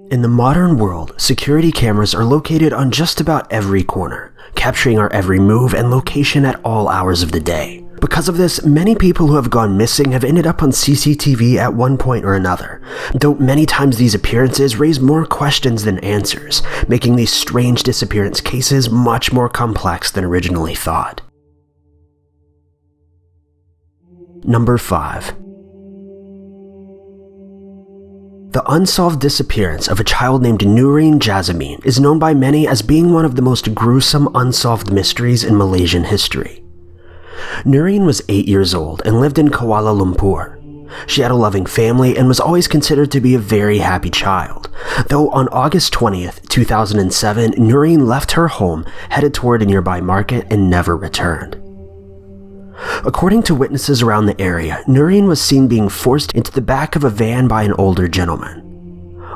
In the modern world, security cameras are located on just about every corner, capturing our every move and location at all hours of the day. Because of this, many people who have gone missing have ended up on CCTV at one point or another, though many times these appearances raise more questions than answers, making these strange disappearance cases much more complex than originally thought. Number 5. The unsolved disappearance of a child named Narine is known by many as being one of the most gruesome unsolved mysteries in Malaysian history. Narine was 8 years old and lived in Kuala Lumpur. She had a loving family and was always considered to be a very happy child, though on August 20th, 2007, Narine left her home, headed toward a nearby market, and never returned. According to witnesses around the area, Narine was seen being forced into the back of a van by an older gentleman.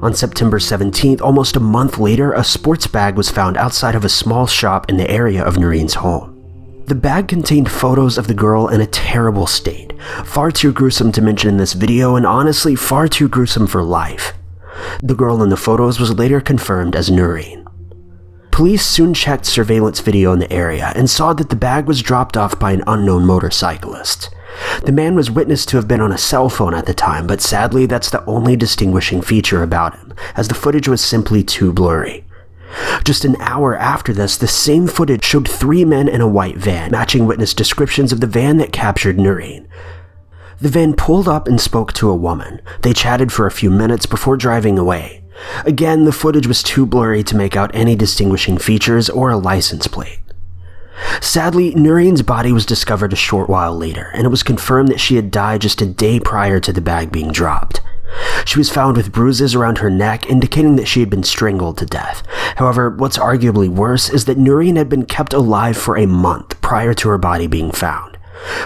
On September 17th, almost a month later, a sports bag was found outside of a small shop in the area of Narine's home. The bag contained photos of the girl in a terrible state, far too gruesome to mention in this video and honestly far too gruesome for life. The girl in the photos was later confirmed as Narine. Police soon checked surveillance video in the area and saw that the bag was dropped off by an unknown motorcyclist. The man was witnessed to have been on a cell phone at the time, but sadly that's the only distinguishing feature about him, as the footage was simply too blurry. Just an hour after this, the same footage showed 3 men in a white van, matching witness descriptions of the van that captured Narine. The van pulled up and spoke to a woman. They chatted for a few minutes before driving away. Again, the footage was too blurry to make out any distinguishing features or a license plate. Sadly, Narine's body was discovered a short while later, and it was confirmed that she had died just a day prior to the bag being dropped. She was found with bruises around her neck, indicating that she had been strangled to death. However, what's arguably worse is that Narine had been kept alive for a month prior to her body being found.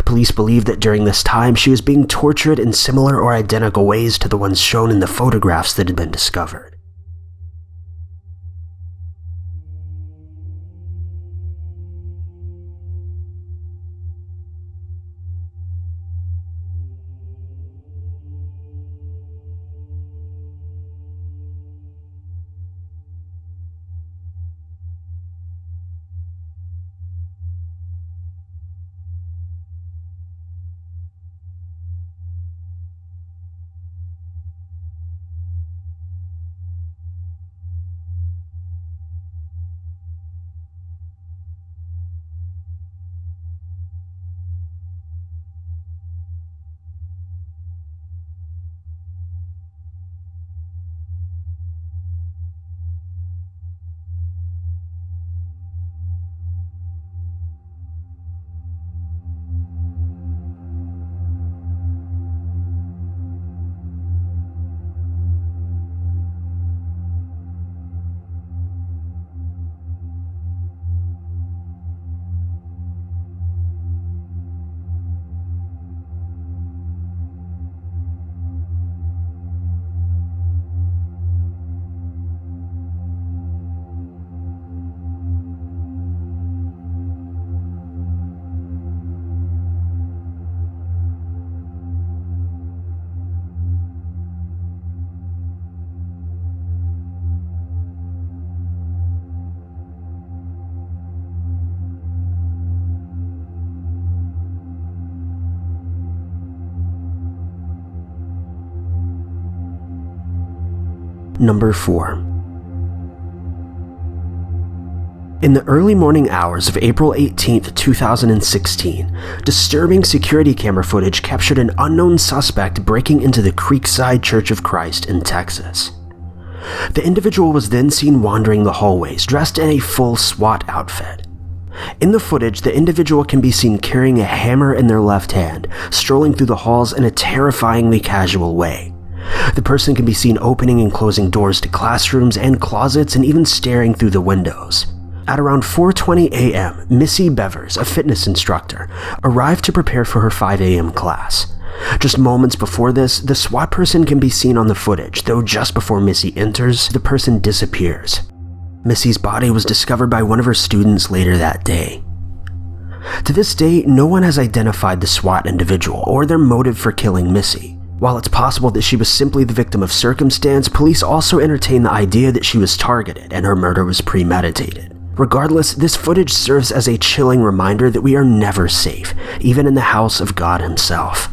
Police believe that during this time she was being tortured in similar or identical ways to the ones shown in the photographs that had been discovered. Number 4. In the early morning hours of April 18, 2016, disturbing security camera footage captured an unknown suspect breaking into the Creekside Church of Christ in Texas. The individual was then seen wandering the hallways, dressed in a full SWAT outfit. In the footage, the individual can be seen carrying a hammer in their left hand, strolling through the halls in a terrifyingly casual way. The person can be seen opening and closing doors to classrooms and closets and even staring through the windows. At around 4:20 a.m., Missy Bevers, a fitness instructor, arrived to prepare for her 5 a.m. class. Just moments before this, the SWAT person can be seen on the footage, though just before Missy enters, the person disappears. Missy's body was discovered by one of her students later that day. To this day, no one has identified the SWAT individual or their motive for killing Missy. While it's possible that she was simply the victim of circumstance, police also entertain the idea that she was targeted and her murder was premeditated. Regardless, this footage serves as a chilling reminder that we are never safe, even in the house of God himself.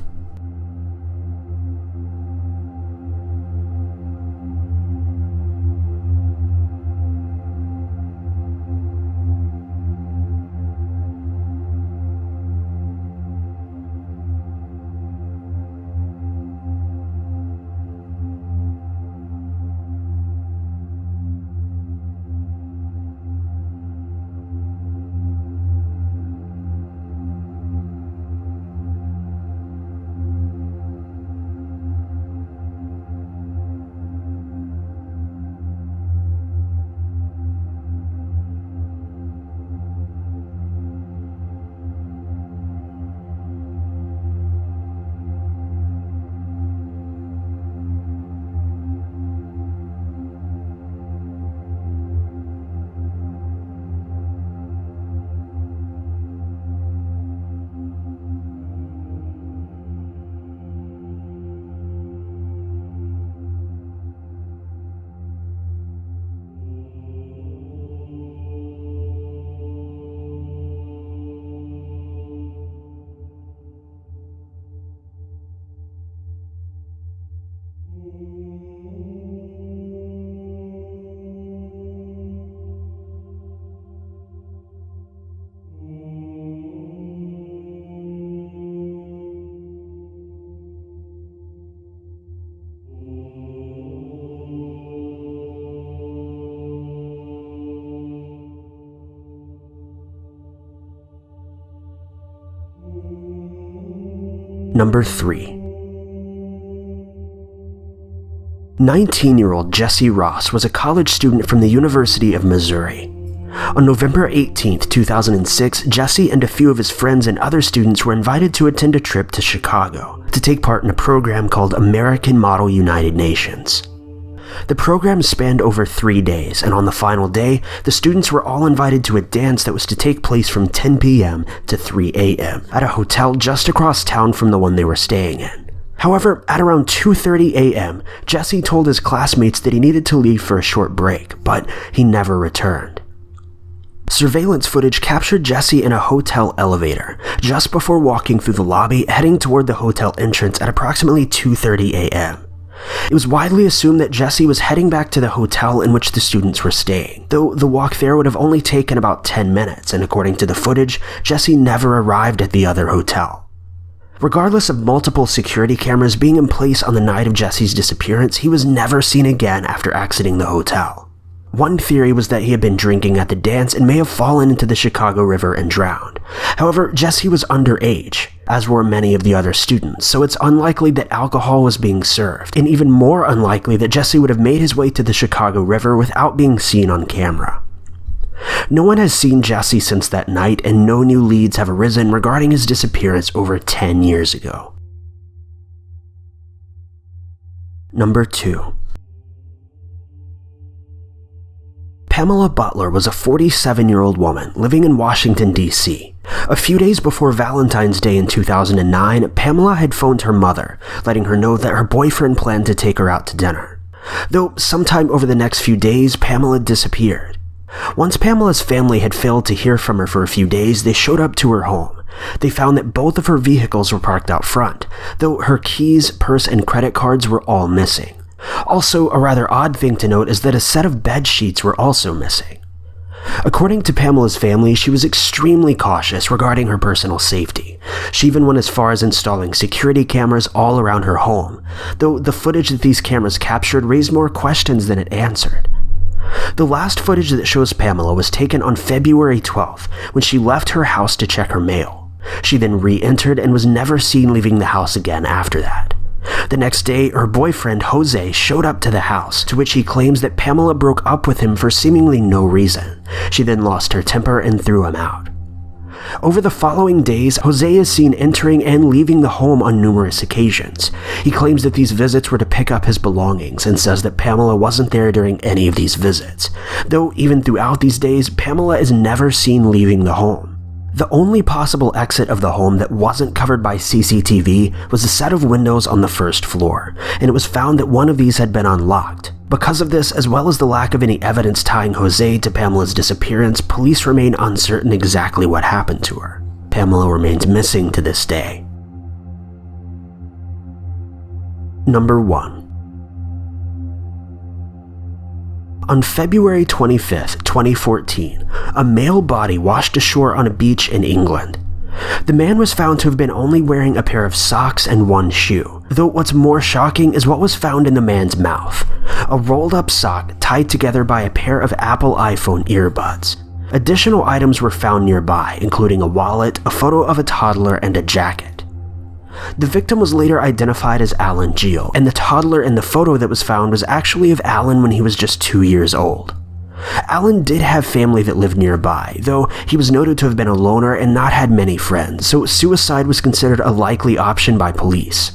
Number 3. 19-year-old Jesse Ross was a college student from the University of Missouri. On November 18, 2006, Jesse and a few of his friends and other students were invited to attend a trip to Chicago to take part in a program called American Model United Nations. The program spanned over 3 days, and on the final day, the students were all invited to a dance that was to take place from 10 p.m. to 3 a.m. at a hotel just across town from the one they were staying in. However, at around 2:30 a.m., Jesse told his classmates that he needed to leave for a short break, but he never returned. Surveillance footage captured Jesse in a hotel elevator, just before walking through the lobby heading toward the hotel entrance at approximately 2:30 a.m. It was widely assumed that Jesse was heading back to the hotel in which the students were staying, though the walk there would have only taken about 10 minutes, and according to the footage, Jesse never arrived at the other hotel. Regardless of multiple security cameras being in place on the night of Jesse's disappearance, he was never seen again after exiting the hotel. One theory was that he had been drinking at the dance and may have fallen into the Chicago River and drowned. However, Jesse was underage, as were many of the other students, so it's unlikely that alcohol was being served, and even more unlikely that Jesse would have made his way to the Chicago River without being seen on camera. No one has seen Jesse since that night, and no new leads have arisen regarding his disappearance over 10 years ago. Number 2. Pamela Butler was a 47-year-old woman living in Washington, D.C. A few days before Valentine's Day in 2009, Pamela had phoned her mother, letting her know that her boyfriend planned to take her out to dinner. Though sometime over the next few days, Pamela disappeared. Once Pamela's family had failed to hear from her for a few days, they showed up to her home. They found that both of her vehicles were parked out front, though her keys, purse, and credit cards were all missing. Also, a rather odd thing to note is that a set of bed sheets were also missing. According to Pamela's family, she was extremely cautious regarding her personal safety. She even went as far as installing security cameras all around her home, though the footage that these cameras captured raised more questions than it answered. The last footage that shows Pamela was taken on February 12th, when she left her house to check her mail. She then re-entered and was never seen leaving the house again after that. The next day, her boyfriend, Jose, showed up to the house, to which he claims that Pamela broke up with him for seemingly no reason. She then lost her temper and threw him out. Over the following days, Jose is seen entering and leaving the home on numerous occasions. He claims that these visits were to pick up his belongings and says that Pamela wasn't there during any of these visits, though even throughout these days, Pamela is never seen leaving the home. The only possible exit of the home that wasn't covered by CCTV was a set of windows on the first floor, and it was found that one of these had been unlocked. Because of this, as well as the lack of any evidence tying Jose to Pamela's disappearance, police remain uncertain exactly what happened to her. Pamela remains missing to this day. Number 1. On February 25, 2014, a male body washed ashore on a beach in England. The man was found to have been only wearing a pair of socks and one shoe, though what's more shocking is what was found in the man's mouth, a rolled-up sock tied together by a pair of Apple iPhone earbuds. Additional items were found nearby, including a wallet, a photo of a toddler, and a jacket. The victim was later identified as Allan Geo, and the toddler in the photo that was found was actually of Allan when he was just 2 years old. Allan did have family that lived nearby, though he was noted to have been a loner and not had many friends, so suicide was considered a likely option by police.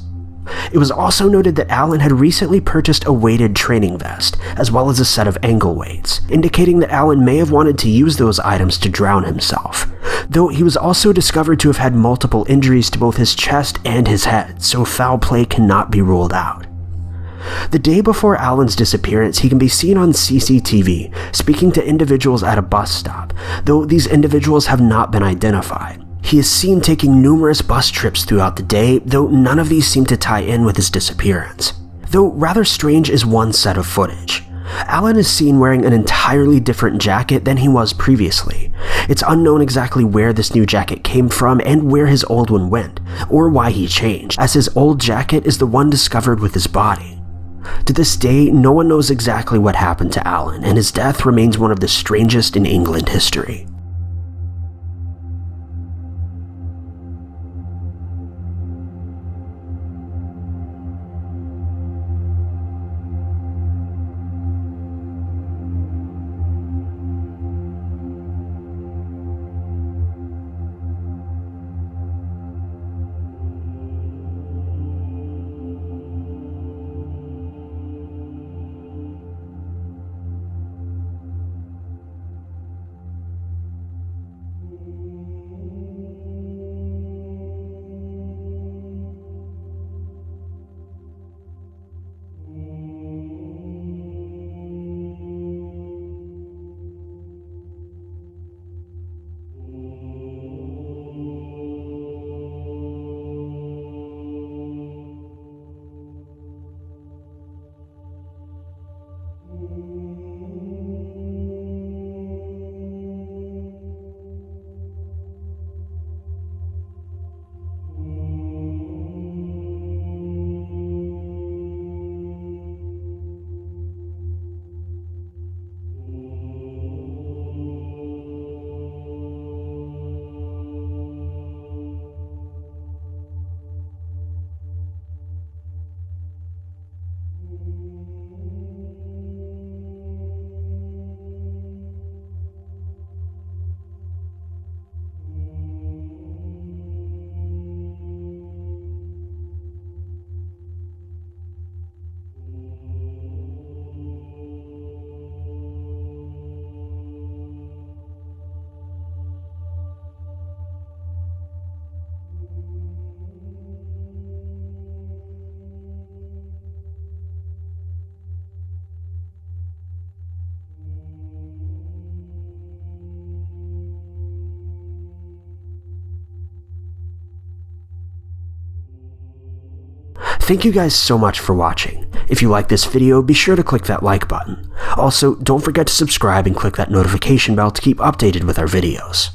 It was also noted that Allan had recently purchased a weighted training vest, as well as a set of ankle weights, indicating that Allan may have wanted to use those items to drown himself, though he was also discovered to have had multiple injuries to both his chest and his head, so foul play cannot be ruled out. The day before Allan's disappearance, he can be seen on CCTV speaking to individuals at a bus stop, though these individuals have not been identified. He is seen taking numerous bus trips throughout the day, though none of these seem to tie in with his disappearance. Though rather strange is one set of footage. Allan is seen wearing an entirely different jacket than he was previously. It's unknown exactly where this new jacket came from and where his old one went, or why he changed, as his old jacket is the one discovered with his body. To this day, no one knows exactly what happened to Allan, and his death remains one of the strangest in England history. Thank you guys so much for watching. If you like this video, be sure to click that like button. Also, don't forget to subscribe and click that notification bell to keep updated with our videos.